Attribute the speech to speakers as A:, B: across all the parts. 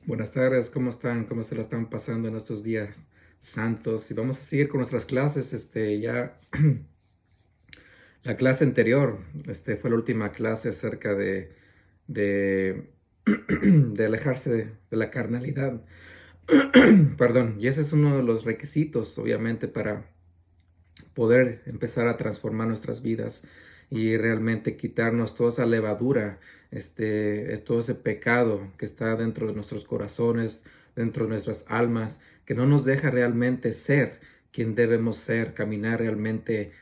A: Buenas tardes, ¿cómo están? ¿Cómo se la están pasando en estos días santos? Y vamos a seguir con nuestras clases. Ya la clase anterior, fue la última clase acerca de, de alejarse de la carnalidad. Perdón, y ese es uno de los requisitos, obviamente, para poder empezar a transformar nuestras vidas y realmente quitarnos toda esa levadura, todo ese pecado que está dentro de nuestros corazones, dentro de nuestras almas, que no nos deja realmente ser quien debemos ser, caminar realmente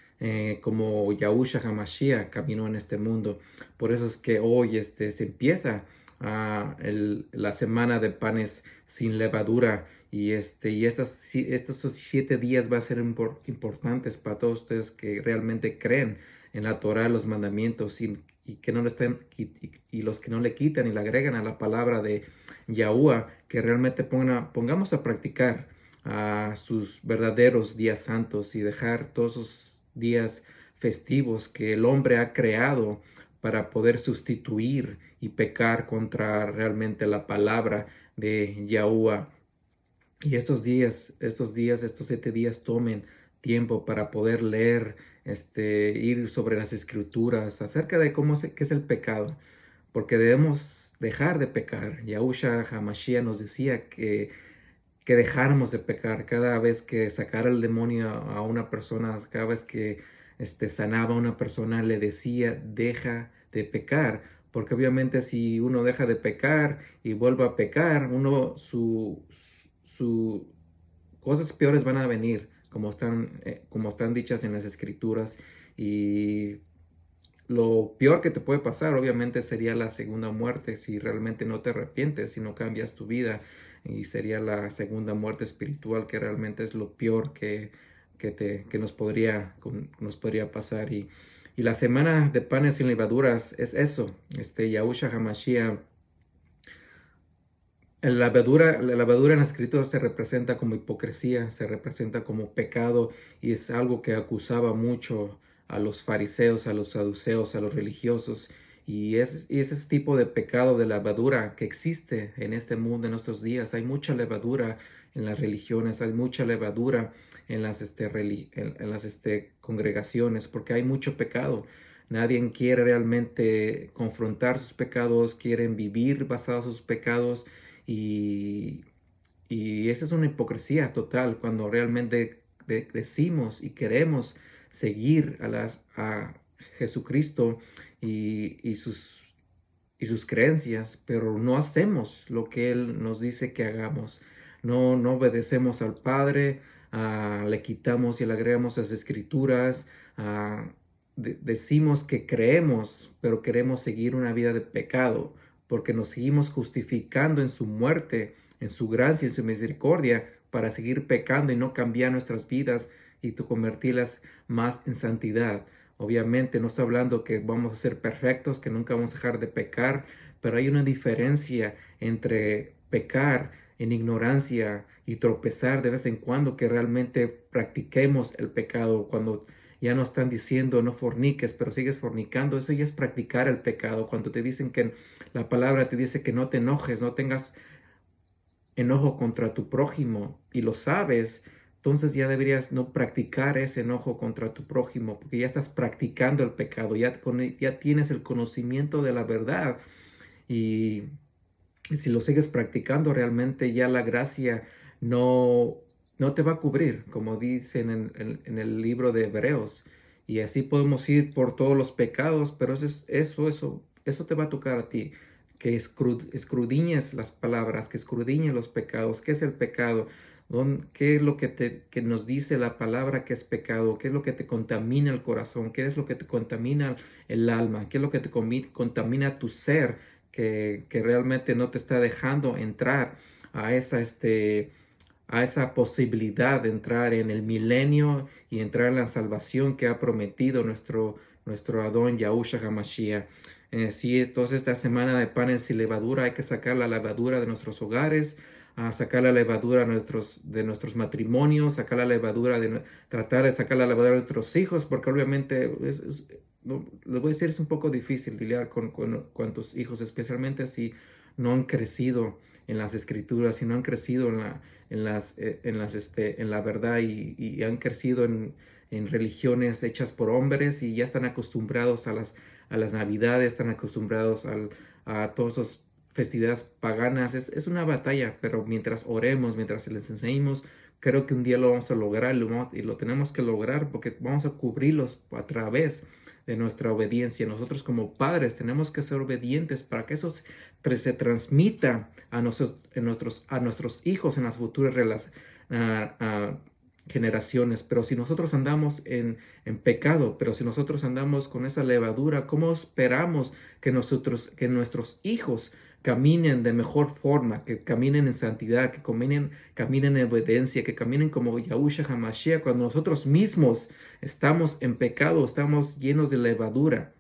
A: como Yahushua HaMashiach caminó en este mundo. Por eso es que hoy se empieza la semana de panes sin levadura estos 7 días va a ser importantes para todos ustedes que realmente creen en la Torah, los mandamientos y que no le estén y los que no le quitan y le agregan a la palabra de Yahuwah, que realmente pongamos a practicar a sus verdaderos días santos y dejar todos esos días festivos que el hombre ha creado para poder sustituir y pecar contra realmente la palabra de Yahuwah. Y estos 7 días tomen tiempo para poder leer, ir sobre las escrituras acerca de qué es el pecado, porque debemos dejar de pecar. Yahushua HaMashiach nos decía que dejáramos de pecar cada vez que sacara el demonio a una persona, cada vez que sanaba a una persona, le decía, deja de pecar. Porque obviamente si uno deja de pecar y vuelve a pecar, cosas peores van a venir, como están dichas en las escrituras. Y lo peor que te puede pasar, obviamente, sería la segunda muerte si realmente no te arrepientes, si no cambias tu vida. Y sería la segunda muerte espiritual, que realmente es lo peor que nos podría pasar. Y la semana de panes sin levaduras es eso. Yahushua HaMashiach, la levadura en la escritura se representa como hipocresía, se representa como pecado y es algo que acusaba mucho a los fariseos, a los saduceos, a los religiosos. Y ese tipo de pecado de levadura que existe en este mundo en nuestros días. Hay mucha levadura en las religiones, hay mucha levadura en las congregaciones porque hay mucho pecado. Nadie quiere realmente confrontar sus pecados, quieren vivir basados en sus pecados y, y esa es una hipocresía total cuando realmente decimos y queremos seguir a Jesucristo y sus creencias, pero no hacemos lo que Él nos dice que hagamos. No obedecemos al Padre, le quitamos y le agregamos las escrituras, decimos que creemos, pero queremos seguir una vida de pecado porque nos seguimos justificando en su muerte, en su gracia, en su misericordia, para seguir pecando y no cambiar nuestras vidas y convertirlas más en santidad. Obviamente no estoy hablando que vamos a ser perfectos, que nunca vamos a dejar de pecar, pero hay una diferencia entre pecar en ignorancia y tropezar de vez en cuando, que realmente practiquemos el pecado. Cuando ya no están diciendo no forniques, pero sigues fornicando, eso ya es practicar el pecado. Cuando te dicen que la palabra te dice que no te enojes, no tengas enojo contra tu prójimo y lo sabes, entonces ya deberías no practicar ese enojo contra tu prójimo, porque ya estás practicando el pecado, ya tienes el conocimiento de la verdad y, y si lo sigues practicando realmente ya la gracia no, no te va a cubrir, como dicen en el libro de Hebreos. Y así podemos ir por todos los pecados, pero eso te va a tocar a ti, que escudriñes las palabras, que escudriñes los pecados. ¿Qué es el pecado? ¿Qué es lo que nos dice la palabra que es pecado? ¿Qué es lo que te contamina el corazón? ¿Qué es lo que te contamina el alma? ¿Qué es lo que te contamina tu ser? Que realmente no te está dejando entrar a esa posibilidad de entrar en el milenio y entrar en la salvación que ha prometido nuestro Adón Yahushua HaMashiach. Sí, entonces esta semana de panes y levadura hay que sacar la levadura de nuestros hogares, a sacar la levadura de nuestros matrimonios, tratar de sacar la levadura de nuestros hijos, porque obviamente les voy a decir, es un poco difícil lidiar con tus hijos, especialmente si no han crecido en las escrituras, si no han crecido en la verdad y han crecido en religiones hechas por hombres y ya están acostumbrados a las navidades, están acostumbrados a todas esas festividades paganas. Es una batalla, pero mientras oremos, mientras les enseñemos, creo que un día lo vamos a lograr y lo tenemos que lograr porque vamos a cubrirlos a través de nuestra obediencia. Nosotros como padres tenemos que ser obedientes para que eso se transmita a nuestros hijos en las futuras generaciones. Pero si nosotros andamos en pecado, pero si nosotros andamos con esa levadura, ¿cómo esperamos que nuestros hijos caminen de mejor forma, que caminen en santidad, que caminen en obediencia, que caminen como Yahushua HaMashiach, cuando nosotros mismos estamos en pecado, estamos llenos de levadura?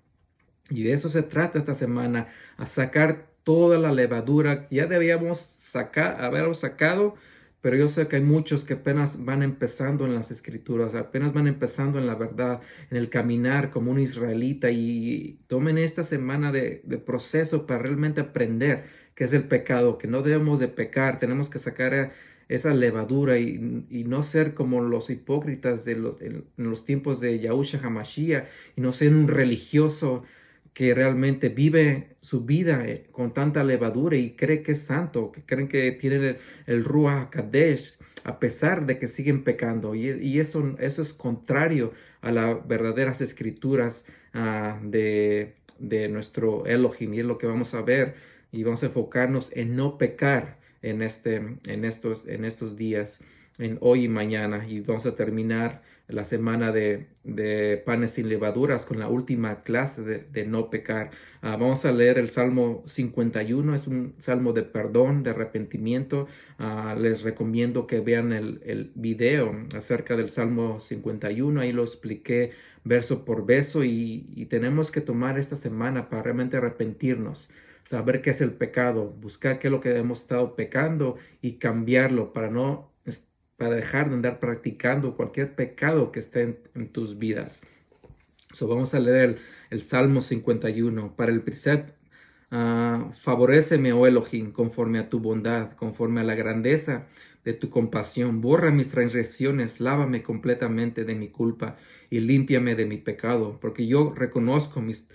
A: Y de eso se trata esta semana, a sacar toda la levadura. Ya debíamos haberlo sacado, pero yo sé que hay muchos que apenas van empezando en las escrituras, apenas van empezando en la verdad, en el caminar como un israelita, y tomen esta semana de proceso para realmente aprender qué es el pecado, que no debemos de pecar, tenemos que sacar esa levadura y no ser como los hipócritas en los tiempos de Yahushua HaMashiach, y no ser un religioso que realmente vive su vida con tanta levadura y cree que es santo, que creen que tiene el Ruach HaKodesh, a pesar de que siguen pecando. Y eso es contrario a las verdaderas escrituras de nuestro Elohim. Y es lo que vamos a ver y vamos a enfocarnos en no pecar en estos días, en hoy y mañana. Y vamos a terminar la semana de panes sin levaduras con la última clase de no pecar. Vamos a leer el Salmo 51, es un salmo de perdón, de arrepentimiento. Les recomiendo que vean el video acerca del Salmo 51, ahí lo expliqué verso por verso y tenemos que tomar esta semana para realmente arrepentirnos, saber qué es el pecado, buscar qué es lo que hemos estado pecando y cambiarlo para dejar de andar practicando cualquier pecado que esté en tus vidas. Vamos a leer el Salmo 51. Para el precept, favoréceme, oh Elohim, conforme a tu bondad, conforme a la grandeza de tu compasión. Borra mis transgresiones, lávame completamente de mi culpa y límpiame de mi pecado, porque yo reconozco mis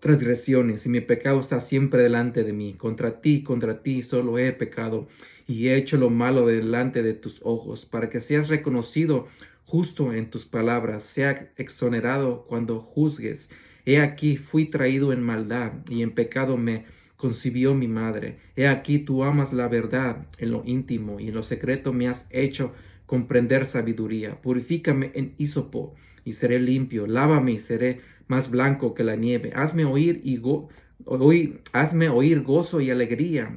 A: transgresiones y mi pecado está siempre delante de mí. Contra ti solo he pecado y he hecho lo malo delante de tus ojos, para que seas reconocido justo en tus palabras, sea exonerado cuando juzgues. He aquí fui traído en maldad y en pecado me concibió mi madre. He aquí tú amas la verdad en lo íntimo y en lo secreto me has hecho comprender sabiduría. Purifícame en hisopo y seré limpio. Lávame y seré más blanco que la nieve. Hazme oír gozo y alegría,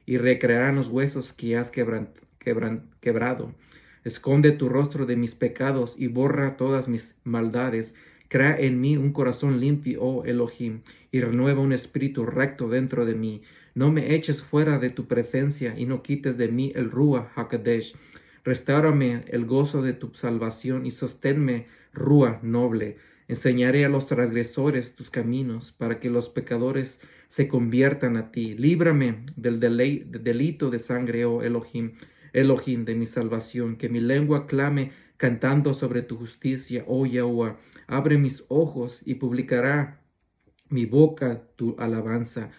A: y recrearán los huesos que has quebrado. Esconde tu rostro de mis pecados y borra todas mis maldades. Crea en mí un corazón limpio, oh Elohim, y renueva un espíritu recto dentro de mí. No me eches fuera de tu presencia y no quites de mí el Ruach HaKodesh. Restáurame el gozo de tu salvación y sosténme, Ruach noble. Enseñaré a los transgresores tus caminos, para que los pecadores se conviertan a ti. Líbrame del delito de sangre, oh Elohim, Elohim de mi salvación. Que mi lengua clame cantando sobre tu justicia, oh Yahuwah. Abre mis ojos y publicará mi boca tu alabanza.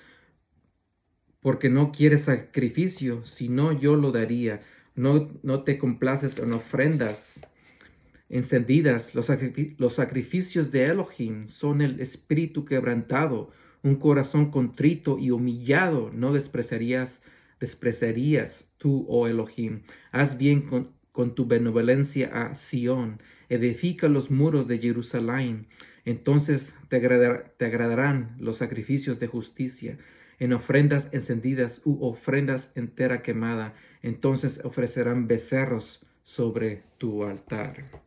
A: Porque no quieres sacrificio, sino yo lo daría. No te complaces en ofrendas encendidas. Los sacrificios de Elohim son el espíritu quebrantado, un corazón contrito y humillado. No despreciarías tú, oh Elohim. Haz bien con tu benevolencia a Sión. Edifica los muros de Jerusalén. Entonces te agradarán los sacrificios de justicia. En ofrendas encendidas u ofrendas entera quemada, entonces ofrecerán becerros sobre tu altar.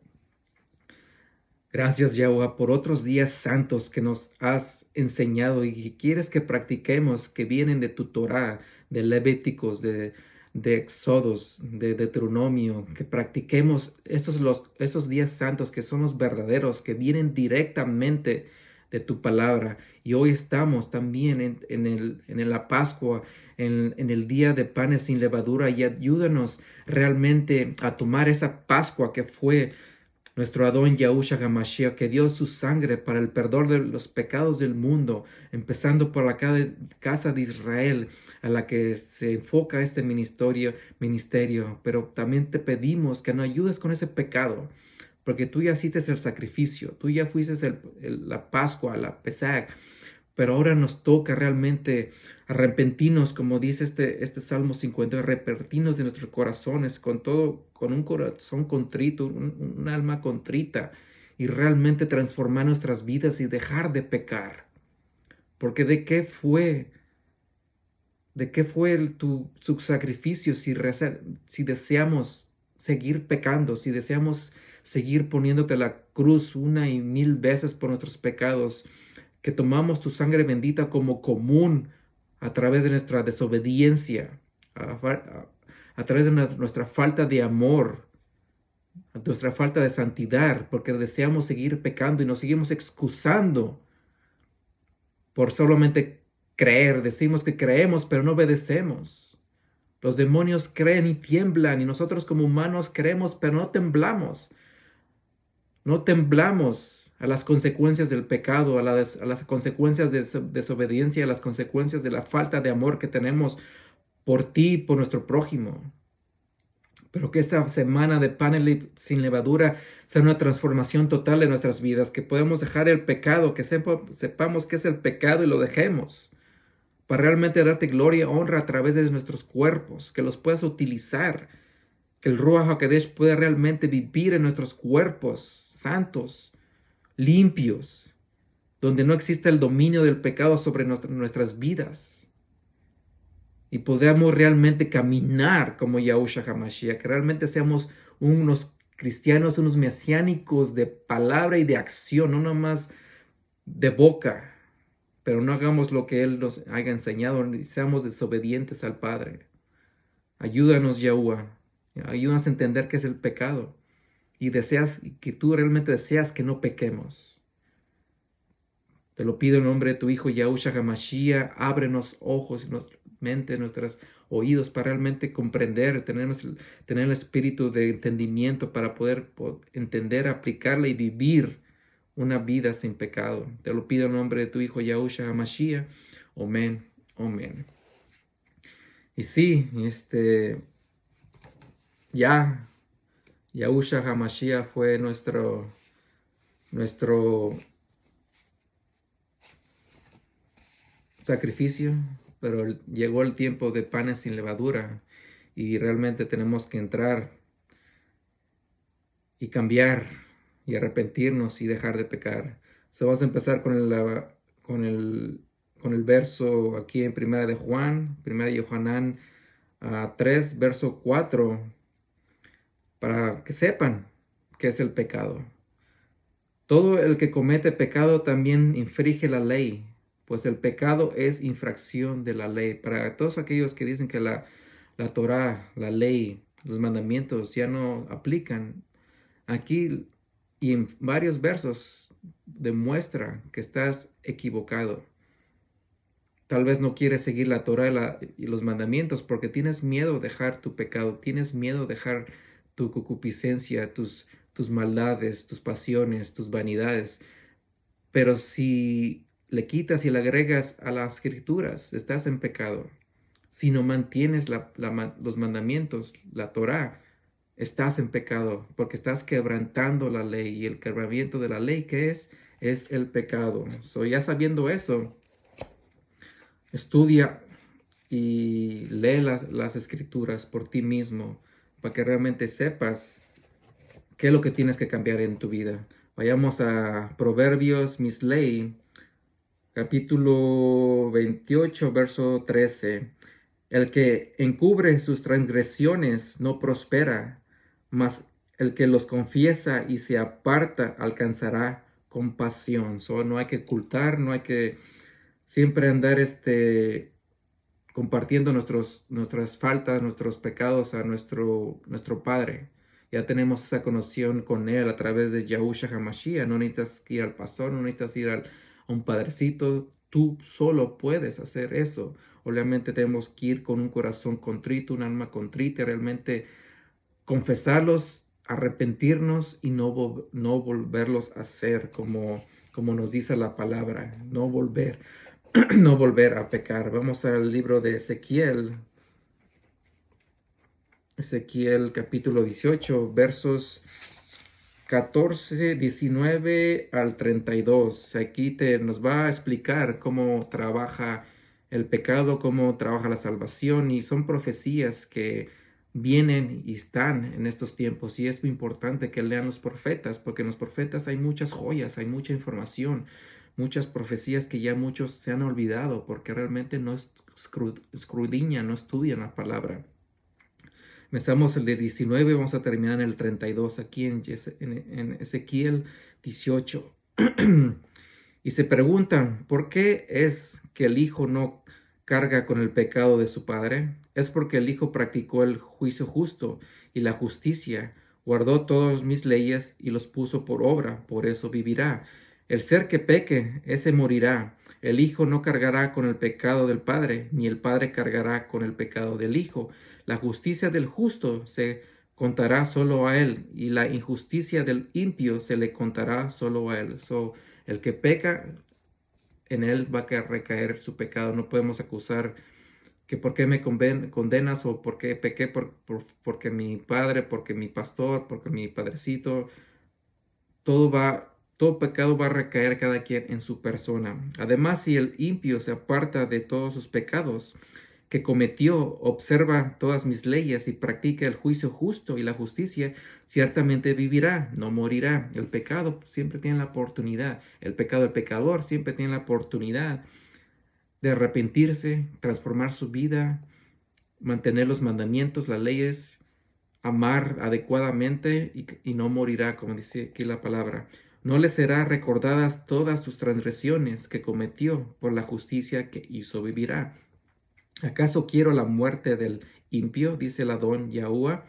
A: Gracias, Yahuwah, por otros días santos que nos has enseñado y que quieres que practiquemos, que vienen de tu Torah, de Levíticos, de Éxodos, de Deuteronomio, que practiquemos esos días santos que son los verdaderos, que vienen directamente de tu palabra. Y hoy estamos también en la Pascua, en el día de panes sin levadura, y ayúdanos realmente a tomar esa Pascua que fue nuestro Adón Yahushua HaMashiach, que dio su sangre para el perdón de los pecados del mundo, empezando por la casa de Israel, a la que se enfoca este ministerio. Pero también te pedimos que nos ayudes con ese pecado, porque tú ya hiciste el sacrificio, tú ya fuiste la Pascua, la Pesach, pero ahora nos toca realmente arrepentirnos, como dice este Salmo 50, arrepentirnos de nuestros corazones con un corazón contrito, un alma contrita, y realmente transformar nuestras vidas y dejar de pecar. Porque ¿de qué fue su sacrificio si deseamos seguir pecando, si deseamos seguir poniéndote la cruz 1,000 veces por nuestros pecados, que tomamos tu sangre bendita como común a través de nuestra desobediencia, a través de nuestra falta de amor, nuestra falta de santidad, porque deseamos seguir pecando y nos seguimos excusando por solamente creer. Decimos que creemos, pero no obedecemos. Los demonios creen y tiemblan, y nosotros como humanos creemos, pero no temblamos. No temblamos a las consecuencias del pecado, a las consecuencias de desobediencia, a las consecuencias de la falta de amor que tenemos por ti y por nuestro prójimo. Pero que esta semana de panes sin levadura sea una transformación total de nuestras vidas, que podamos dejar el pecado, que sepamos qué es el pecado y lo dejemos, para realmente darte gloria y honra a través de nuestros cuerpos, que los puedas utilizar, que el Ruach HaKodesh pueda realmente vivir en nuestros cuerpos santos, limpios, donde no existe el dominio del pecado sobre nuestras vidas, y podamos realmente caminar como Yahushua HaMashiach, que realmente seamos unos cristianos, unos mesiánicos de palabra y de acción, no nomás de boca, pero no hagamos lo que Él nos haya enseñado, ni seamos desobedientes al Padre. Ayúdanos, Yahuwah, ayúdanos a entender qué es el pecado, y que tú realmente deseas que no pequemos. Te lo pido en nombre de tu Hijo Yahushua HaMashiach. Ábrenos ojos y mente, nuestros oídos, para realmente comprender, tener el espíritu de entendimiento para poder entender, aplicarla y vivir una vida sin pecado. Te lo pido en nombre de tu Hijo Yahushua HaMashiach. Amén. Amén. Y sí, Yahushua HaMashiach fue nuestro sacrificio, pero llegó el tiempo de panes sin levadura, y realmente tenemos que entrar y cambiar y arrepentirnos y dejar de pecar. Vamos a empezar con el verso aquí en Primera de Yohanan 3, verso 4, para que sepan qué es el pecado. Todo el que comete pecado también infringe la ley, pues el pecado es infracción de la ley. Para todos aquellos que dicen que la Torá, la ley, los mandamientos ya no aplican, aquí y en varios versos demuestra que estás equivocado. Tal vez no quieres seguir la Torá y los mandamientos porque tienes miedo de dejar tu pecado, tienes miedo de dejar tu concupiscencia, tus maldades, tus pasiones, tus vanidades. Pero si le quitas y le agregas a las escrituras, estás en pecado. Si no mantienes los mandamientos, la Torá, estás en pecado, porque estás quebrantando la ley, y el quebrantamiento de la ley, ¿qué es? Es el pecado. Ya sabiendo eso, estudia y lee las escrituras por ti mismo, para que realmente sepas qué es lo que tienes que cambiar en tu vida. Vayamos a Proverbios Mislei, capítulo 28, verso 13. El que encubre sus transgresiones no prospera, mas el que los confiesa y se aparta alcanzará compasión. No hay que ocultar, no hay que siempre andar compartiendo nuestras faltas, nuestros pecados a nuestro Padre. Ya tenemos esa conexión con Él a través de Yahushua HaMashiach. No necesitas ir al pastor, no necesitas ir a un padrecito. Tú solo puedes hacer eso. Obviamente tenemos que ir con un corazón contrito, un alma contrita, realmente confesarlos, arrepentirnos y no volverlos a hacer como nos dice la palabra, no volver, no volver a pecar. Vamos al libro de Ezequiel capítulo 18, versos 14, 19 al 32. Aquí nos va a explicar cómo trabaja el pecado, cómo trabaja la salvación, y son profecías que vienen y están en estos tiempos, y es muy importante que lean los profetas, porque en los profetas hay muchas joyas, hay mucha información, muchas profecías que ya muchos se han olvidado porque realmente no escudriñan, no estudian la palabra. Empezamos el de 19, vamos a terminar en el 32, aquí en Ezequiel 18. Y se preguntan, ¿por qué es que el hijo no carga con el pecado de su padre? Es porque el hijo practicó el juicio justo y la justicia, guardó todas mis leyes y los puso por obra, por eso vivirá. El ser que peque, ese morirá. El hijo no cargará con el pecado del padre, ni el padre cargará con el pecado del hijo. La justicia del justo se contará solo a él, y la injusticia del impío se le contará solo a él. El que peca, en él va a recaer su pecado. No podemos acusar que por qué me condenas o por qué pequé porque mi padre, porque mi pastor, porque mi padrecito. Todo pecado va a recaer cada quien en su persona. Además, si el impío se aparta de todos sus pecados que cometió, observa todas mis leyes y practica el juicio justo y la justicia, ciertamente vivirá, no morirá. El pecado siempre tiene la oportunidad, el pecado del pecador siempre tiene la oportunidad de arrepentirse, transformar su vida, mantener los mandamientos, las leyes, amar adecuadamente y no morirá, como dice aquí la palabra. No le será recordadas todas sus transgresiones que cometió, por la justicia que hizo vivirá. ¿Acaso quiero la muerte del impío? Dice el Adón Yahuwah.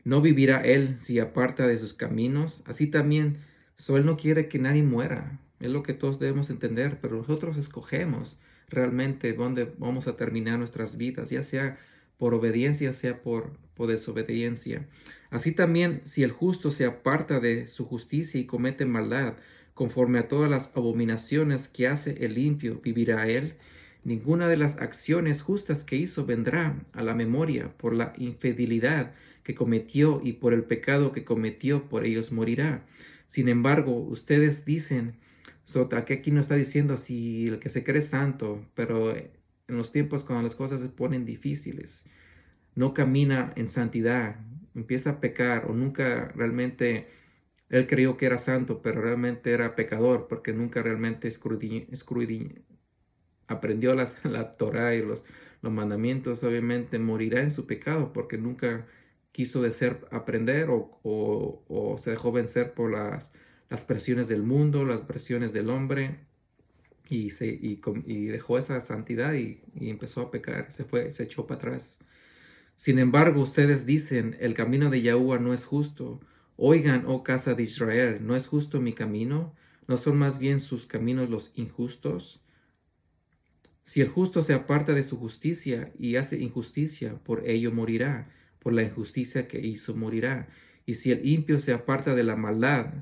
A: ¿No vivirá él si aparta de sus caminos? Así también, él no quiere que nadie muera. Es lo que todos debemos entender, pero nosotros escogemos realmente dónde vamos a terminar nuestras vidas, ya sea por obediencia, sea por desobediencia. Así también, si el justo se aparta de su justicia y comete maldad, conforme a todas las abominaciones que hace el impío, ¿vivirá él? Ninguna de las acciones justas que hizo vendrá a la memoria. Por la infidelidad que cometió y por el pecado que cometió, por ellos morirá. Sin embargo, ustedes dicen, aquí no está diciendo si el que se cree santo, pero en los tiempos cuando las cosas se ponen difíciles, no camina en santidad, empieza a pecar, o nunca realmente él creyó que era santo, pero realmente era pecador porque nunca realmente aprendió la Torah y los mandamientos, obviamente morirá en su pecado porque nunca quiso aprender o se dejó vencer por las presiones del mundo, las presiones del hombre, y dejó esa santidad y empezó a pecar, se echó para atrás. Sin embargo, ustedes dicen, el camino de Yahuwah no es justo. Oigan, oh casa de Israel, ¿no es justo mi camino? ¿No son más bien sus caminos los injustos? Si el justo se aparta de su justicia y hace injusticia, por ello morirá, por la injusticia que hizo morirá. Y si el impío se aparta de la maldad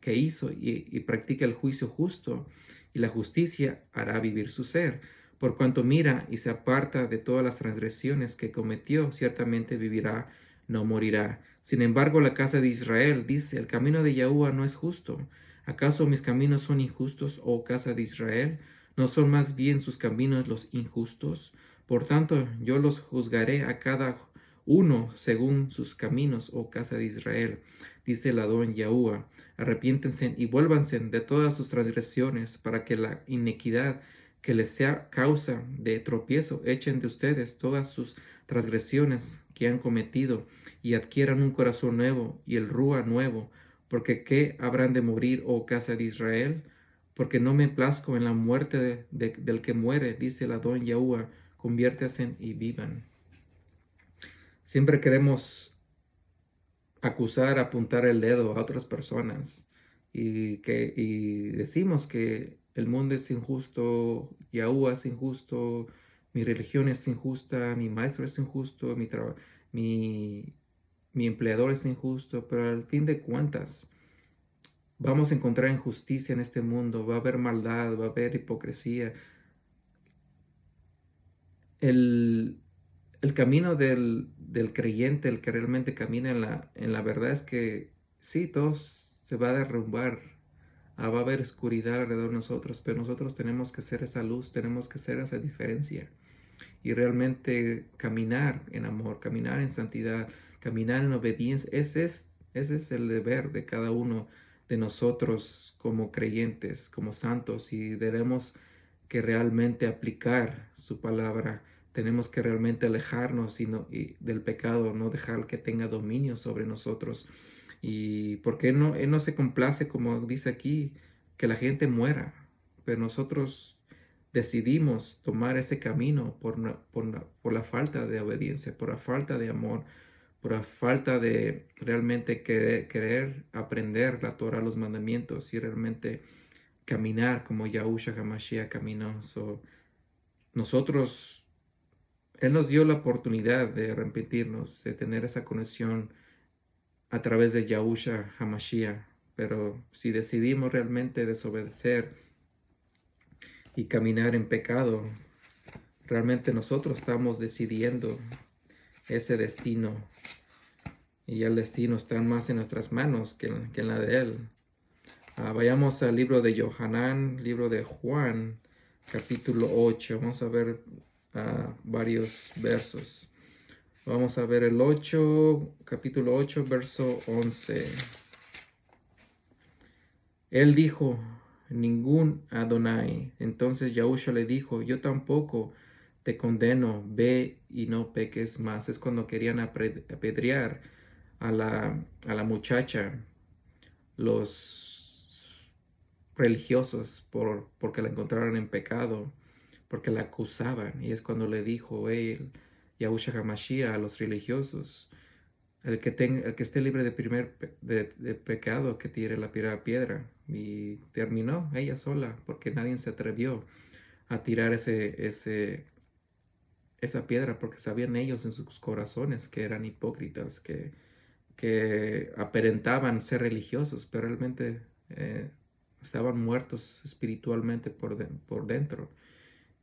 A: que hizo y practica el juicio justo y la justicia, hará vivir su ser. Por cuanto mira y se aparta de todas las transgresiones que cometió, ciertamente vivirá, no morirá. Sin embargo, la casa de Israel dice, el camino de Yahuwah no es justo. ¿Acaso mis caminos son injustos, oh casa de Israel? ¿No son más bien sus caminos los injustos? Por tanto, yo los juzgaré a cada uno según sus caminos, oh casa de Israel. Dice el Adón Yahuwah, arrepiéntense y vuélvanse de todas sus transgresiones, para que la iniquidad que les sea causa de tropiezo echen de ustedes todas sus transgresiones que han cometido, y adquieran un corazón nuevo y el rúa nuevo, porque ¿qué habrán de morir, oh casa de Israel? Porque no me plazco en la muerte del que muere, dice el Adón Yahuwah, conviértanse y vivan. Siempre queremos apuntar el dedo a otras personas y decimos que el mundo es injusto, Yahuwah es injusto, mi religión es injusta, mi maestro es injusto, mi, mi empleador es injusto, pero al fin de cuentas vamos a encontrar injusticia en este mundo, va a haber maldad, va a haber hipocresía. El, el camino del creyente, el que realmente camina en la verdad es que sí, todo se va a derrumbar, va a haber oscuridad alrededor de nosotros, pero nosotros tenemos que ser esa luz, tenemos que ser esa diferencia y realmente caminar en amor, caminar en santidad, caminar en obediencia. Ese es el deber de cada uno de nosotros como creyentes, como santos, y debemos que realmente aplicar su palabra. Tenemos que realmente alejarnos y del pecado, no dejar que tenga dominio sobre nosotros. Y porque Él no se complace, como dice aquí, que la gente muera, pero nosotros decidimos tomar ese camino por la falta de obediencia, por la falta de amor, por la falta de realmente querer aprender la Torah, los mandamientos y realmente caminar como Yahushua HaMashiach caminó. Nosotros, Él nos dio la oportunidad de arrepentirnos, de tener esa conexión a través de Yahushua HaMashiach, pero si decidimos realmente desobedecer y caminar en pecado, realmente nosotros estamos decidiendo ese destino y el destino está más en nuestras manos que en la de Él. Vayamos al libro de Yohanan, libro de Juan, capítulo 8. Vamos a ver varios versos. Vamos a ver el 8, capítulo 8, verso 11. Él dijo, ningún Adonai. Entonces Yahushua le dijo, yo tampoco te condeno, ve y no peques más. Es cuando querían apedrear a la muchacha, los religiosos, porque la encontraron en pecado, porque la acusaban. Y es cuando le dijo Yahushua HaMashiach a los religiosos, el que esté libre de pecado, que tire la primera piedra. Y terminó ella sola, porque nadie se atrevió a tirar esa piedra, porque sabían ellos en sus corazones que eran hipócritas, que aparentaban ser religiosos, pero realmente estaban muertos espiritualmente por dentro.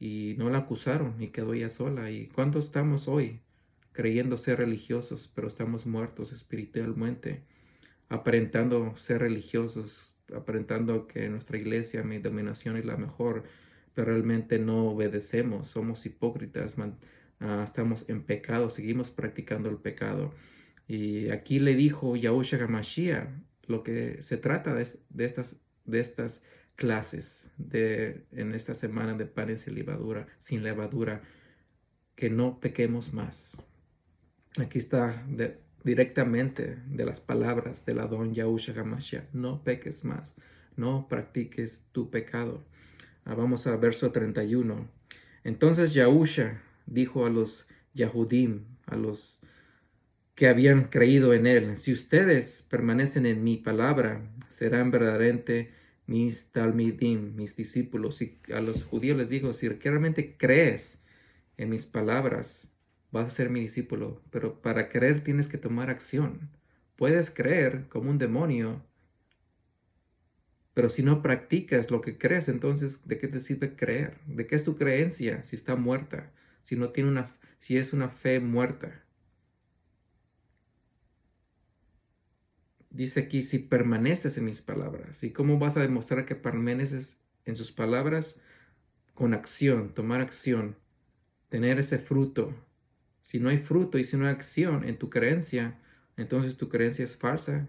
A: Y no la acusaron y quedó ella sola. ¿Y cuántos estamos hoy creyendo ser religiosos, pero estamos muertos espiritualmente, aparentando ser religiosos, aparentando que nuestra iglesia, mi dominación es la mejor, pero realmente no obedecemos, somos hipócritas, estamos en pecado, seguimos practicando el pecado? Y aquí le dijo Yahushua HaMashiach lo que se trata de estas clases en esta semana de panes sin levadura, que no pequemos más. Aquí está directamente de las palabras del Adón Yahushua HaMashiach. No peques más, no practiques tu pecado. Vamos al verso 31. Entonces Yahushua dijo a los Yahudim, a los que habían creído en él, si ustedes permanecen en mi palabra, serán verdaderamente mis talmidim, mis discípulos. Y a los judíos les dijo, si realmente crees en mis palabras, vas a ser mi discípulo, pero para creer tienes que tomar acción. Puedes creer como un demonio, pero si no practicas lo que crees, entonces ¿de qué te sirve creer? ¿De qué es tu creencia si está muerta? Si es una fe muerta. Dice aquí, si permaneces en mis palabras. ¿Y cómo vas a demostrar que permaneces en sus palabras? Con acción, tomar acción, tener ese fruto. Si no hay fruto y si no hay acción en tu creencia, entonces tu creencia es falsa,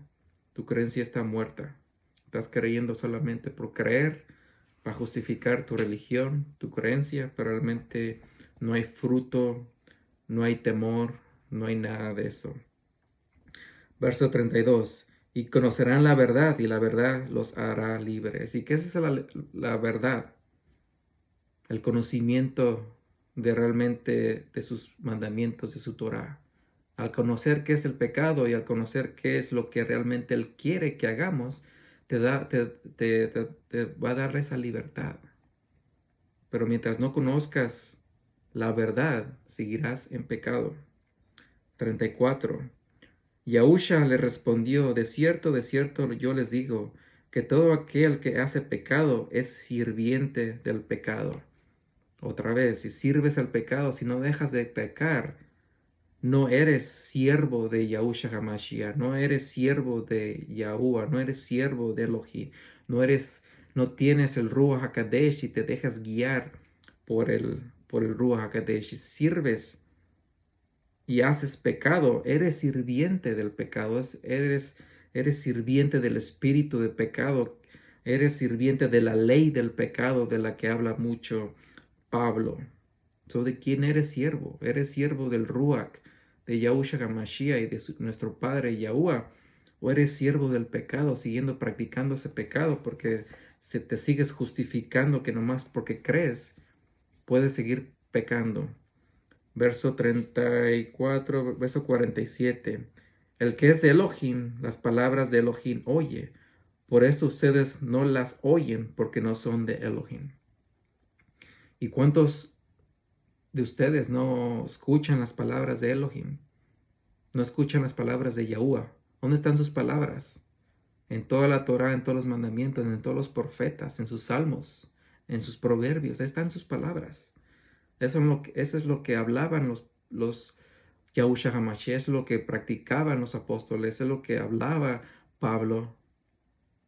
A: tu creencia está muerta. Estás creyendo solamente por creer, para justificar tu religión, tu creencia, pero realmente no hay fruto, no hay temor, no hay nada de eso. Verso 32. Y conocerán la verdad, y la verdad los hará libres. ¿Y qué es la verdad? El conocimiento de realmente de sus mandamientos, de su Torah. Al conocer qué es el pecado y al conocer qué es lo que realmente Él quiere que hagamos, te va a dar esa libertad. Pero mientras no conozcas la verdad, seguirás en pecado. 34. Yahusha le respondió, de cierto, yo les digo, que todo aquel que hace pecado es sirviente del pecado. Otra vez, si sirves al pecado, si no dejas de pecar, no eres siervo de Yahusha HaMashiach, no eres siervo de Yahuwah, no eres siervo de Elohim, no tienes el Ruach HaKadosh y te dejas guiar por el Ruach HaKadosh. Si sirves y haces pecado, eres sirviente del pecado, eres sirviente del espíritu de pecado, eres sirviente de la ley del pecado de la que habla mucho Pablo. ¿De quién eres siervo? Eres siervo del Ruach, de Yahusha HaMashiach y de nuestro Padre Yahuwah, o eres siervo del pecado, practicando ese pecado porque te sigues justificando que nomás porque crees puedes seguir pecando. Verso 34, verso 47. El que es de Elohim, las palabras de Elohim oye. Por esto ustedes no las oyen porque no son de Elohim. ¿Y cuántos de ustedes no escuchan las palabras de Elohim? No escuchan las palabras de Yahuwah. ¿Dónde están sus palabras? En toda la Torah, en todos los mandamientos, en todos los profetas, en sus salmos, en sus proverbios. Ahí están sus palabras. Eso es lo que hablaban los Yahusha HaMashiach, es lo que practicaban los apóstoles, es lo que hablaba Pablo,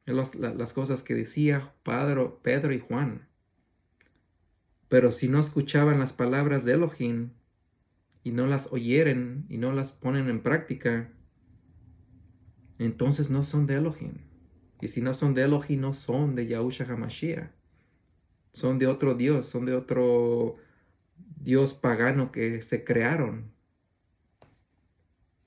A: las cosas que decía Pedro y Juan. Pero si no escuchaban las palabras de Elohim y no las oyeren y no las ponen en práctica, entonces no son de Elohim. Y si no son de Elohim, no son de Yahusha HaMashiach. Son de otro Dios, son de otro Dios pagano que se crearon,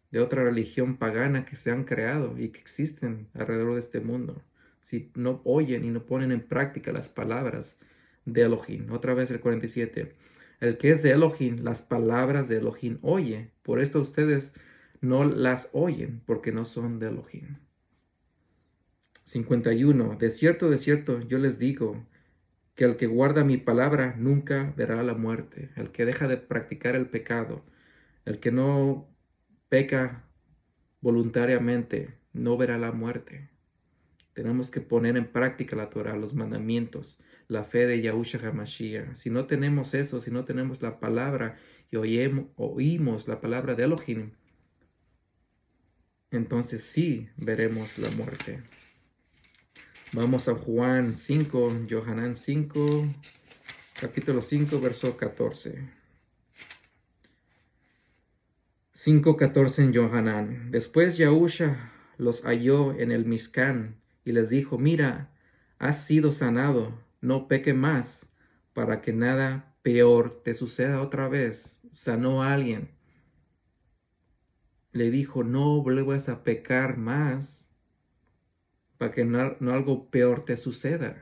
A: de otra religión pagana que se han creado y que existen alrededor de este mundo. Si no oyen y no ponen en práctica las palabras de Elohim. Otra vez el 47. El que es de Elohim, las palabras de Elohim oye. Por esto ustedes no las oyen porque no son de Elohim. 51. De cierto, yo les digo que el que guarda mi palabra nunca verá la muerte. El que deja de practicar el pecado, el que no peca voluntariamente, no verá la muerte. Tenemos que poner en práctica la Torah, los mandamientos, la fe de Yahusha HaMashiach. Si no tenemos eso, si no tenemos la palabra y oímos la palabra de Elohim, entonces sí veremos la muerte. Vamos a Juan 5, Yohanan 5, capítulo 5, verso 14. 5:14 en Yohanan. Después Yahusha los halló en el Mishkan y les dijo, mira, has sido sanado, no peque más, para que nada peor te suceda otra vez. Sanó a alguien. Le dijo, no vuelvas a pecar más, para que no algo peor te suceda.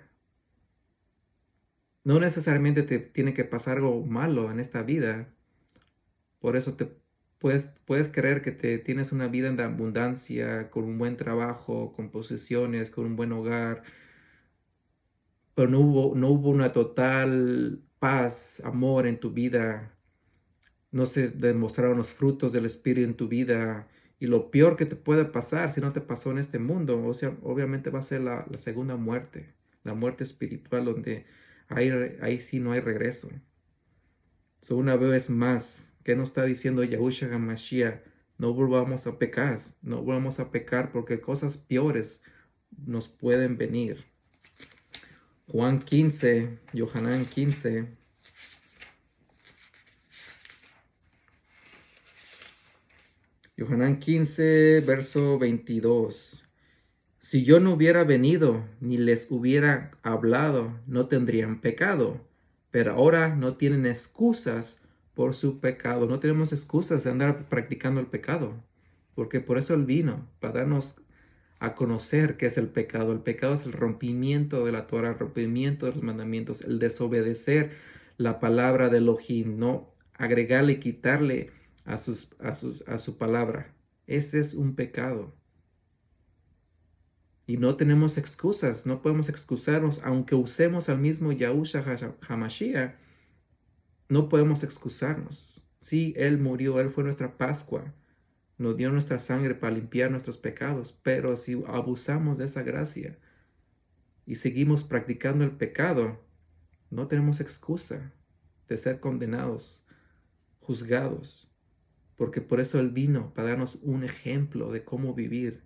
A: No necesariamente te tiene que pasar algo malo en esta vida. Por eso puedes creer que tienes una vida en abundancia, con un buen trabajo, con posesiones, con un buen hogar, pero no hubo una total paz, amor en tu vida. No se demostraron los frutos del Espíritu en tu vida. Y lo peor que te puede pasar, si no te pasó en este mundo, o sea, obviamente va a ser la segunda muerte, la muerte espiritual, donde ahí sí no hay regreso. Una vez más, ¿qué nos está diciendo Yahusha HaMashiach? No volvamos a pecar, porque cosas peores nos pueden venir. Juan 15, Yohanan 15. Yohanan 15, verso 22. Si yo no hubiera venido ni les hubiera hablado, no tendrían pecado. Pero ahora no tienen excusas por su pecado. No tenemos excusas de andar practicando el pecado. Porque por eso Él vino, para darnos a conocer qué es el pecado. El pecado es el rompimiento de la Torah, el rompimiento de los mandamientos, el desobedecer la palabra de Elohim, no agregarle y quitarle a su palabra. Ese es un pecado. Y no tenemos excusas, no podemos excusarnos, aunque usemos al mismo Yahushua HaMashiach, no podemos excusarnos. Sí, Él murió, Él fue nuestra Pascua, nos dio nuestra sangre para limpiar nuestros pecados, pero si abusamos de esa gracia y seguimos practicando el pecado, no tenemos excusa de ser condenados, juzgados, porque por eso Él vino, para darnos un ejemplo de cómo vivir.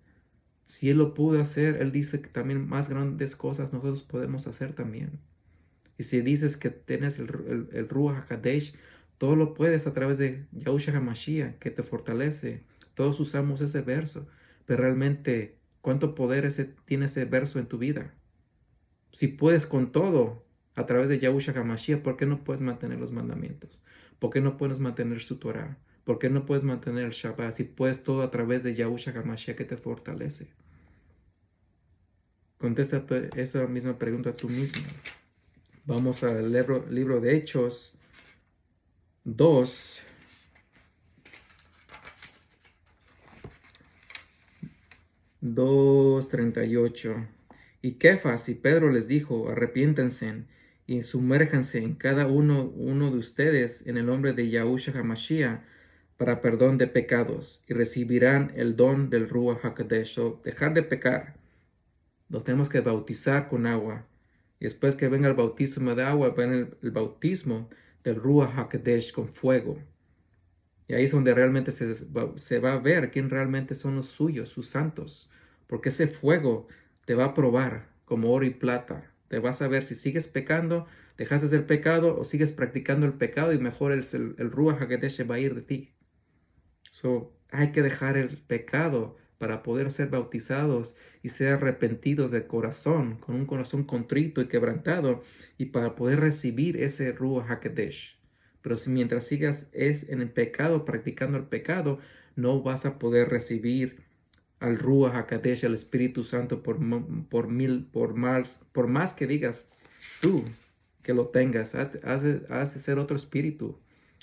A: Si Él lo pudo hacer, Él dice que también más grandes cosas nosotros podemos hacer también. Y si dices que tienes el Ruach HaKodesh, todo lo puedes a través de Yahushua HaMashiach, que te fortalece. Todos usamos ese verso, pero realmente, ¿cuánto poder tiene ese verso en tu vida? Si puedes con todo a través de Yahushua HaMashiach, ¿por qué no puedes mantener los mandamientos? ¿Por qué no puedes mantener su Torah? ¿Por qué no puedes mantener el Shabbat? Si puedes todo a través de Yahushua HaMashiach que te fortalece. Contesta esa misma pregunta tú mismo. Vamos al libro de Hechos 2. Y Kefas y Pedro les dijo, arrepiéntense y sumérjanse en cada uno de ustedes en el nombre de Yahushua HaMashiach para perdón de pecados y recibirán el don del Ruach HaKodesh. So, dejar de pecar. Nos tenemos que bautizar con agua. Y después que venga el bautismo de agua, viene el bautismo del Ruach HaKodesh con fuego. Y ahí es donde realmente se va a ver quién realmente son los suyos, sus santos. Porque ese fuego te va a probar como oro y plata. Te vas a ver si sigues pecando, dejas de hacer pecado o sigues practicando el pecado y mejor el Ruach HaKodesh va a ir de ti. So, hay que dejar el pecado para poder ser bautizados y ser arrepentidos de corazón, con un corazón contrito y quebrantado, y para poder recibir ese Ruach HaKodesh. Pero si mientras sigas en el pecado, practicando el pecado, no vas a poder recibir al Ruach HaKodesh, al Espíritu Santo, por más que digas tú que lo tengas. Has de ser otro espíritu,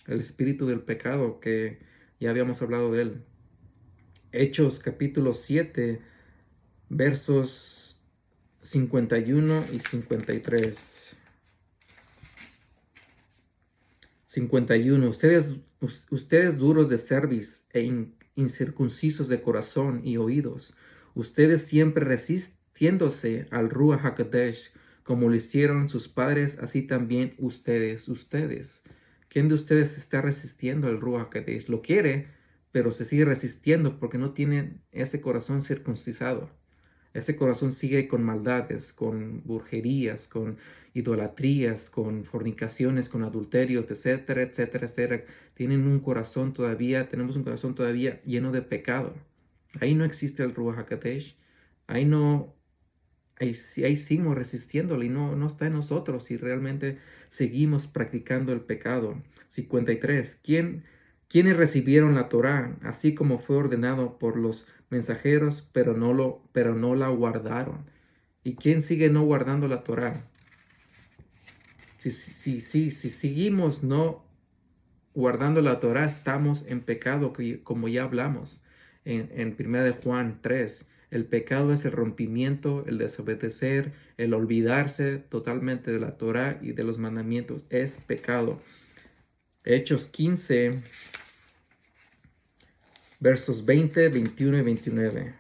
A: el espíritu del pecado, que ya habíamos hablado de él. Hechos capítulo 7, versos 51 y 53. 51. Ustedes duros de cerviz e incircuncisos de corazón y oídos, ustedes siempre resistiéndose al Ruach HaKodesh, como lo hicieron sus padres, así también ustedes. ¿Quién de ustedes está resistiendo al Ruach HaKodesh? Lo quiere, pero se sigue resistiendo porque no tiene ese corazón circuncisado. Ese corazón sigue con maldades, con brujerías, con idolatrías, con fornicaciones, con adulterios, etcétera, etcétera, etcétera. Tenemos un corazón todavía lleno de pecado. Ahí no existe el Ruach HaKodesh. Ahí seguimos resistiéndole y no está en nosotros si realmente seguimos practicando el pecado. 53. ¿Quiénes recibieron la Torá, así como fue ordenado por los mensajeros, pero no la guardaron? ¿Y quién sigue no guardando la Torá? Si seguimos no guardando la Torá, estamos en pecado, como ya hablamos en 1 Juan 3. El pecado es el rompimiento, el desobedecer, el olvidarse totalmente de la Torá y de los mandamientos. Es pecado. Hechos 15, versos 20, 21 y 29.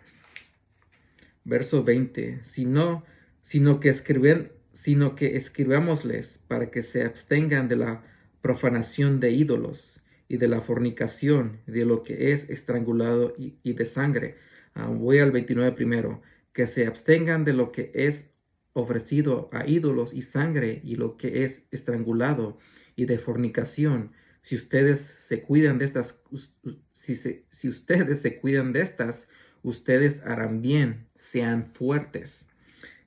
A: Verso 20. Sino que escribámosles para que se abstengan de la profanación de ídolos y de la fornicación, de lo que es estrangulado y de sangre. Voy al 29 primero. Que se abstengan de lo que es ofrecido a ídolos y sangre y lo que es estrangulado y de fornicación. Si ustedes se cuidan de estas, si ustedes se cuidan de estas, ustedes harán bien, sean fuertes.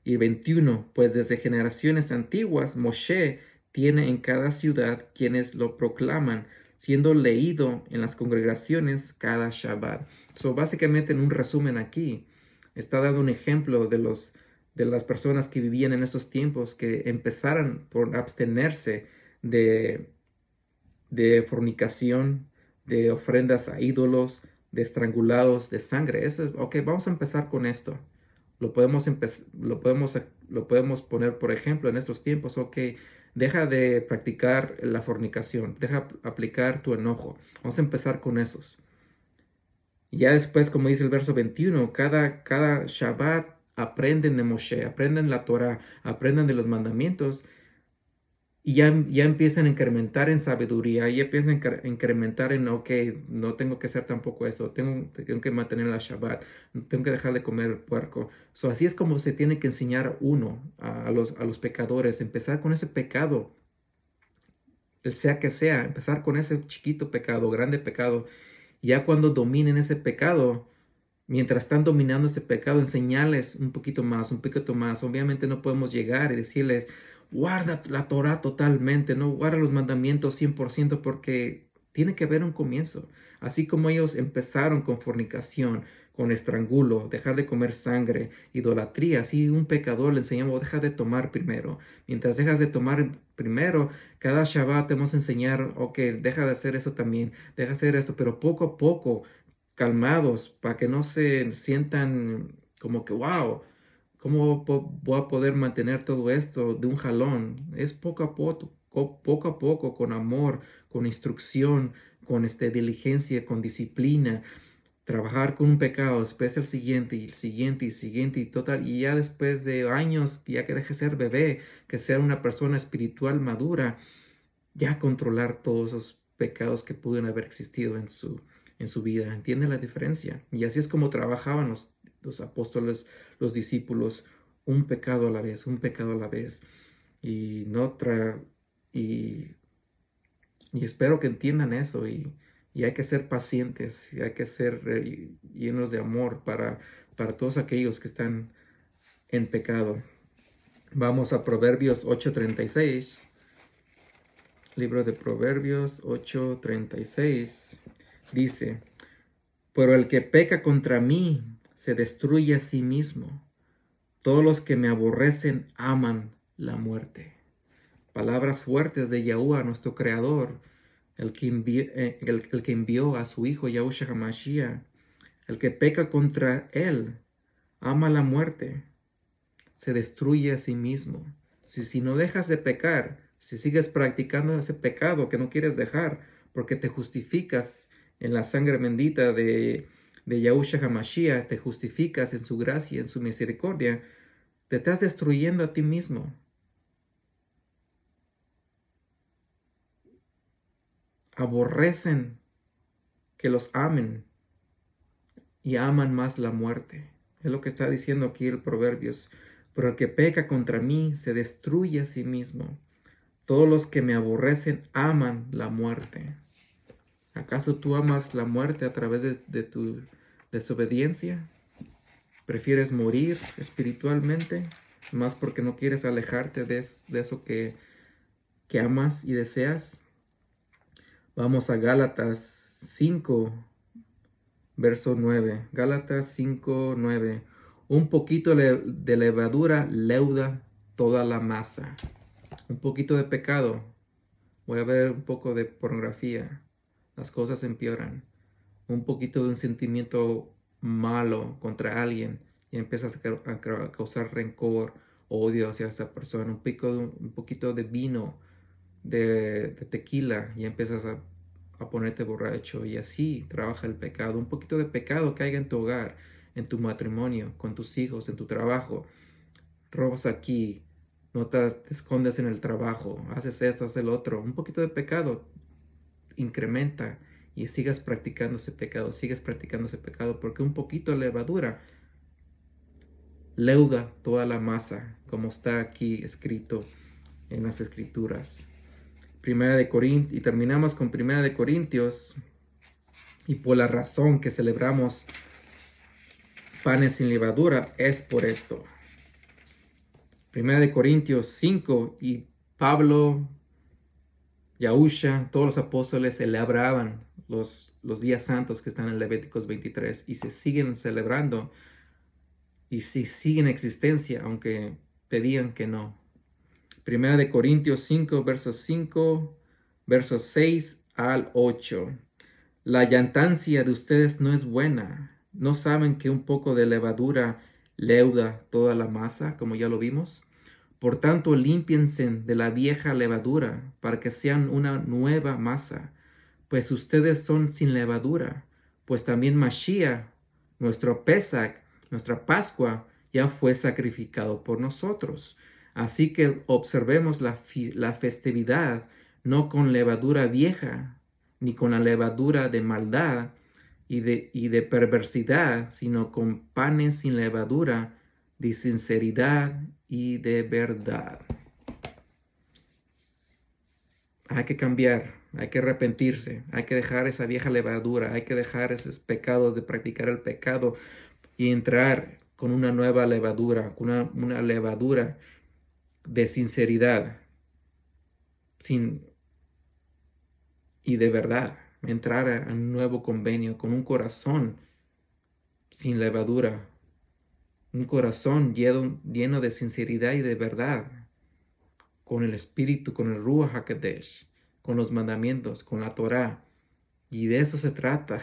A: Y 21, pues desde generaciones antiguas, Moshe tiene en cada ciudad quienes lo proclaman, siendo leído en las congregaciones cada Shabbat. So, básicamente, en un resumen aquí, está dando un ejemplo de las personas que vivían en estos tiempos, que empezaran por abstenerse de fornicación, de ofrendas a ídolos, de estrangulados, de sangre. Vamos a empezar con esto. lo podemos poner, por ejemplo, en estos tiempos, ok, deja de practicar la fornicación, deja aplicar tu enojo. Vamos a empezar con esos. Y ya después, como dice el verso 21, cada Shabbat aprenden de Moshe, aprenden la Torah, aprenden de los mandamientos y ya empiezan a incrementar en sabiduría, ya empiezan a incrementar en, ok, no tengo que hacer tampoco esto, tengo que mantener la Shabbat, tengo que dejar de comer puerco. So, así es como se tiene que enseñar uno a los pecadores, empezar con ese pecado, el sea que sea, empezar con ese chiquito pecado, grande pecado, y ya cuando dominen ese pecado, mientras están dominando ese pecado, enseñarles un poquito más, un poquito más. Obviamente no podemos llegar y decirles, guarda la Torah totalmente, no guarda los mandamientos 100% porque tiene que haber un comienzo. Así como ellos empezaron con fornicación, con estrangulo, dejar de comer sangre, idolatría, así un pecador le enseñamos, deja de tomar primero. Mientras dejas de tomar primero, cada Shabbat te vamos a enseñar, ok, deja de hacer eso también, deja de hacer esto, pero poco a poco calmados para que no se sientan como que, wow, ¿cómo voy a poder mantener todo esto de un jalón? Es poco a poco, con amor, con instrucción, con diligencia, con disciplina, trabajar con un pecado, después el siguiente y el siguiente y el siguiente y total, y ya después de años, ya que deje de ser bebé, que sea una persona espiritual madura, ya controlar todos esos pecados que pudieron haber existido en su vida. ¿Entienden la diferencia? Y así es como trabajaban los apóstoles, los discípulos, un pecado a la vez, un pecado a la vez. Y no y, y espero que entiendan eso y hay que ser pacientes y hay que ser llenos de amor para todos aquellos que están en pecado. Vamos a Proverbios 8:36. Libro de Proverbios 8:36 dice, pero el que peca contra mí se destruye a sí mismo. Todos los que me aborrecen aman la muerte. Palabras fuertes de Yahuwah, nuestro Creador, el que envió a su Hijo Yahushua HaMashiach. El que peca contra él ama la muerte, se destruye a sí mismo. Si no dejas de pecar, si sigues practicando ese pecado que no quieres dejar, porque te justificas en la sangre bendita de Yahushua HaMashiach, te justificas en su gracia, en su misericordia, te estás destruyendo a ti mismo. Aborrecen que los amen y aman más la muerte. Es lo que está diciendo aquí el Proverbios. Pero el que peca contra mí se destruye a sí mismo. Todos los que me aborrecen aman la muerte. ¿Acaso tú amas la muerte a través de tu desobediencia? ¿Prefieres morir espiritualmente? Más porque no quieres alejarte de eso que amas y deseas. Vamos a Gálatas 5, verso 9. Gálatas 5, 9. Un poquito de levadura leuda toda la masa. Un poquito de pecado. Voy a ver un poco de pornografía. Las cosas empeoran. Un poquito de un sentimiento malo contra alguien y empiezas a causar rencor, odio hacia esa persona. Un poquito de vino, de tequila y empiezas a ponerte borracho y así trabaja el pecado. Un poquito de pecado caiga en tu hogar, en tu matrimonio, con tus hijos, en tu trabajo. Robas aquí, no te escondes en el trabajo, haces esto, haces el otro. Un poquito de pecado incrementa y sigas practicando ese pecado, porque un poquito de levadura leuda toda la masa, como está aquí escrito en las escrituras. Y terminamos con Primera de Corintios, y por la razón que celebramos panes sin levadura es por esto. Primera de Corintios 5, y Pablo, Yahusha, todos los apóstoles celebraban los días santos que están en Levíticos 23 y se siguen celebrando y si siguen en existencia, aunque pedían que no. Primera de Corintios 5, versos 6 al 8. La llantancia de ustedes no es buena. ¿No saben que un poco de levadura leuda toda la masa, como ya lo vimos. Por tanto, límpiense de la vieja levadura, para que sean una nueva masa, pues ustedes son sin levadura, pues también Mashiach, nuestro Pesach, nuestra Pascua, ya fue sacrificado por nosotros. Así que observemos la festividad no con levadura vieja, ni con la levadura de maldad y de perversidad, sino con panes sin levadura, de sinceridad y de verdad. Hay que cambiar, hay que arrepentirse, hay que dejar esa vieja levadura, hay que dejar esos pecados de practicar el pecado y entrar con una nueva levadura, con una levadura de sinceridad y de verdad. Entrar a un nuevo convenio con un corazón sin levadura, un corazón lleno de sinceridad y de verdad, con el Espíritu, con el Ruach HaKodesh, con los mandamientos, con la Torah. Y de eso se trata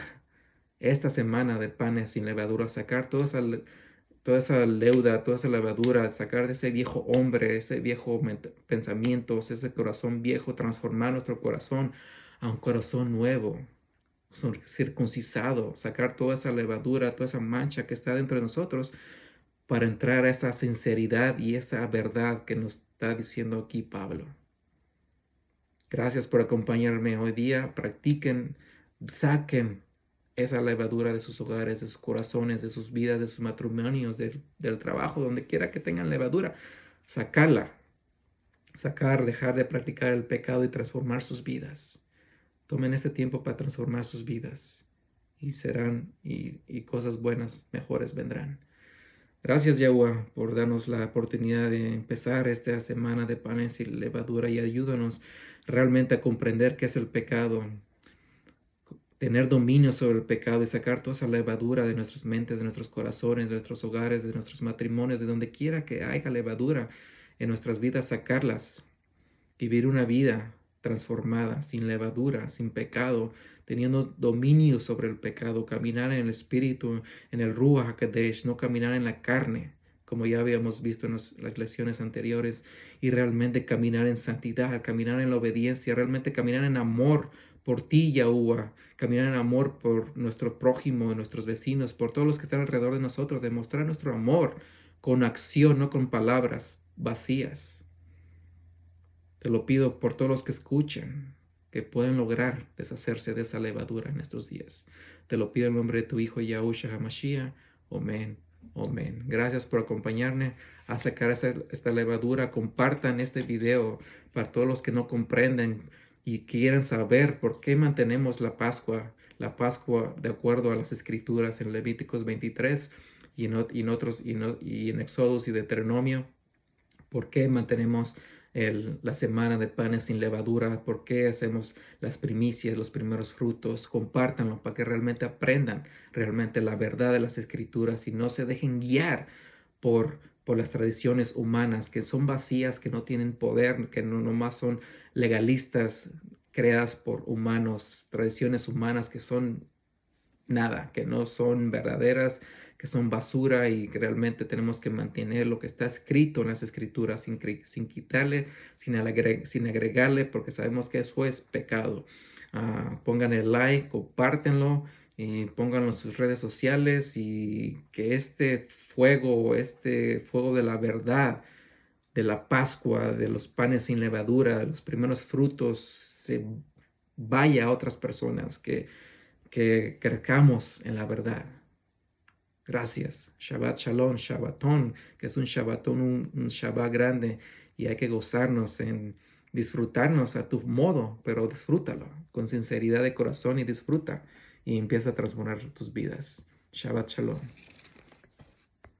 A: esta semana de panes sin levadura, sacar toda esa leuda, toda esa levadura, sacar de ese viejo hombre, ese viejo pensamientos, ese corazón viejo, transformar nuestro corazón a un corazón nuevo, circuncisado, sacar toda esa levadura, toda esa mancha que está dentro de nosotros, para entrar a esa sinceridad y esa verdad que nos está diciendo aquí Pablo. Gracias por acompañarme hoy día. Practiquen, saquen esa levadura de sus hogares, de sus corazones, de sus vidas, de sus matrimonios, del trabajo, donde quiera que tengan levadura. Sacarla, dejar de practicar el pecado y transformar sus vidas. Tomen este tiempo para transformar sus vidas y cosas buenas, mejores vendrán. Gracias, Yahuwah, por darnos la oportunidad de empezar esta semana de panes y levadura, y ayúdanos realmente a comprender qué es el pecado, tener dominio sobre el pecado y sacar toda esa levadura de nuestras mentes, de nuestros corazones, de nuestros hogares, de nuestros matrimonios, de donde quiera que haya levadura en nuestras vidas, sacarlas, vivir una vida transformada, sin levadura, sin pecado, teniendo dominio sobre el pecado, caminar en el Espíritu, en el Ruach HaKodesh, no caminar en la carne, como ya habíamos visto en las lecciones anteriores, y realmente caminar en santidad, caminar en la obediencia, realmente caminar en amor por ti, Yahuwah, caminar en amor por nuestro prójimo, nuestros vecinos, por todos los que están alrededor de nosotros, demostrar nuestro amor con acción, no con palabras vacías. Te lo pido por todos los que escuchan, que puedan lograr deshacerse de esa levadura en estos días. Te lo pido en nombre de tu Hijo Yahushua HaMashiach. Amén. Amén. Gracias por acompañarme a sacar esta levadura. Compartan este video para todos los que no comprenden y quieren saber por qué mantenemos la Pascua de acuerdo a las Escrituras en Levíticos 23 y en Éxodos y Deuteronomio. ¿Por qué mantenemos la semana de panes sin levadura? ¿Por qué hacemos las primicias, los primeros frutos? Compártanlo para que realmente aprendan realmente la verdad de las Escrituras y no se dejen guiar por las tradiciones humanas que son vacías, que no tienen poder, que no nomás son legalistas creadas por humanos, tradiciones humanas que son nada, que no son verdaderas, que son basura, y que realmente tenemos que mantener lo que está escrito en las Escrituras sin quitarle, sin agregarle, porque sabemos que eso es pecado. Pongan el like, compártenlo y pónganlo en sus redes sociales, y que este fuego de la verdad, de la Pascua, de los panes sin levadura, de los primeros frutos, se vaya a otras personas, que crezcamos en la verdad. Gracias. Shabbat Shalom, Shabbatón, que es un Shabbatón, un Shabbat grande, y hay que gozarnos en disfrutarnos a tu modo, pero disfrútalo con sinceridad de corazón y disfruta y empieza a transformar tus vidas. Shabbat Shalom.